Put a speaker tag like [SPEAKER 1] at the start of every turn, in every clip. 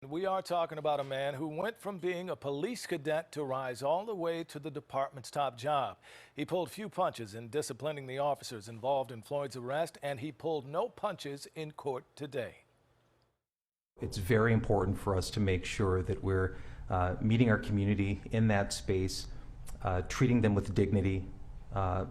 [SPEAKER 1] We are talking about a man who went from being a police cadet to rise all the way to the department's top job. He pulled few punches in disciplining the officers involved in Floyd's arrest, and he pulled no punches in court today.
[SPEAKER 2] It's very important for us to make sure that we're meeting our community in that space, treating them with dignity,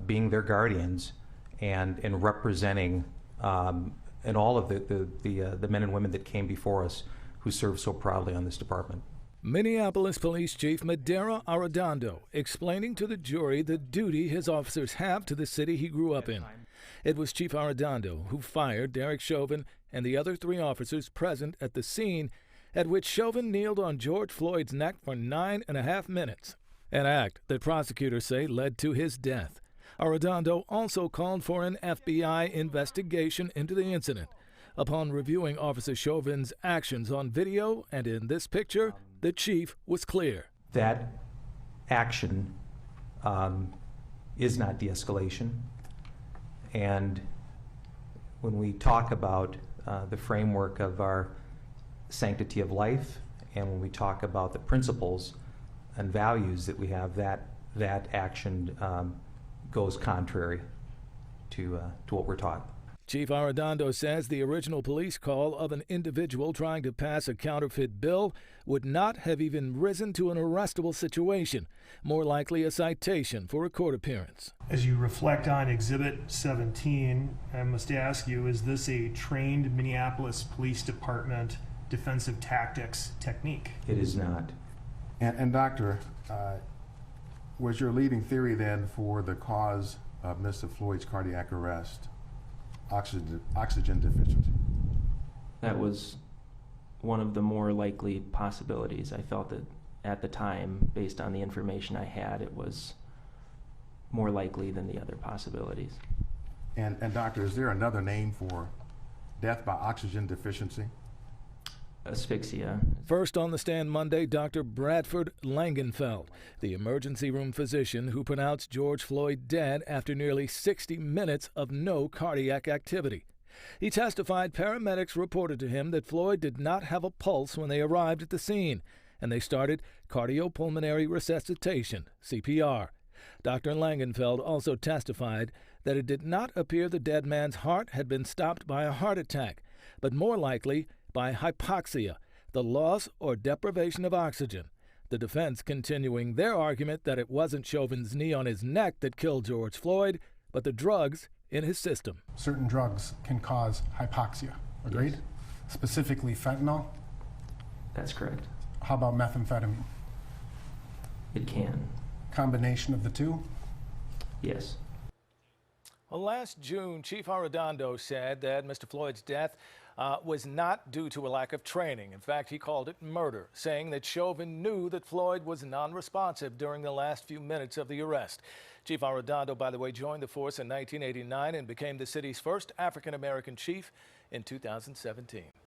[SPEAKER 2] being their guardians, and representing and all of the men and women that came before us who served so proudly on this department.
[SPEAKER 1] Minneapolis Police Chief ARRADONDO explaining to the jury the duty his officers have to the city he grew up in. It was Chief ARRADONDO who fired Derek Chauvin and the other 3 officers present at the scene, at which Chauvin kneeled on George Floyd's neck for 9.5 minutes, an act that prosecutors say led to his death. ARRADONDO also called for an FBI investigation into the incident. Upon reviewing Officer Chauvin's actions on video and in this picture, the chief was clear.
[SPEAKER 2] That action is not de-escalation. And when we talk about the framework of our sanctity of life, and when we talk about the principles and values that we have, that action goes contrary to what we're taught.
[SPEAKER 1] Chief ARRADONDO says the original police call of an individual trying to pass a counterfeit bill would not have even risen to an arrestable situation, more likely a citation for a court appearance.
[SPEAKER 3] As you reflect on Exhibit 17, I must ask you, is this a trained Minneapolis Police Department defensive tactics technique?
[SPEAKER 2] It is not.
[SPEAKER 4] And Doctor, was your leading theory then for the cause of Mr. Floyd's cardiac arrest oxygen deficiency?
[SPEAKER 5] That was one of the more likely possibilities. I felt that at the time, based on the information I had, it was more likely than the other possibilities.
[SPEAKER 4] And Doctor, is there another name for death by oxygen deficiency?
[SPEAKER 5] Asphyxia.
[SPEAKER 1] First on the stand Monday, Dr. Bradford LANGENFELD, the emergency room physician who pronounced George Floyd dead after nearly 60 minutes of no cardiac activity. He testified paramedics reported to him that Floyd did not have a pulse when they arrived at the scene, and they started cardiopulmonary resuscitation, CPR. Dr. LANGENFELD also testified that it did not appear the dead man's heart had been stopped by a heart attack, but more likely by hypoxia, the loss or deprivation of oxygen. The defense continuing their argument that it wasn't Chauvin's knee on his neck that killed George Floyd, but the drugs in his system.
[SPEAKER 6] Certain drugs can cause hypoxia, agreed?
[SPEAKER 5] Yes.
[SPEAKER 6] Specifically fentanyl?
[SPEAKER 5] That's correct.
[SPEAKER 6] How about methamphetamine?
[SPEAKER 5] It can.
[SPEAKER 6] Combination of the two?
[SPEAKER 5] Yes.
[SPEAKER 1] Well, last June, Chief ARRADONDO said that Mr. Floyd's death was not due to a lack of training. In fact, he called it murder, saying that Chauvin knew that Floyd was non-responsive during the last few minutes of the arrest. Chief ARRADONDO, by the way, joined the force in 1989 and became the city's first African-American chief in 2017.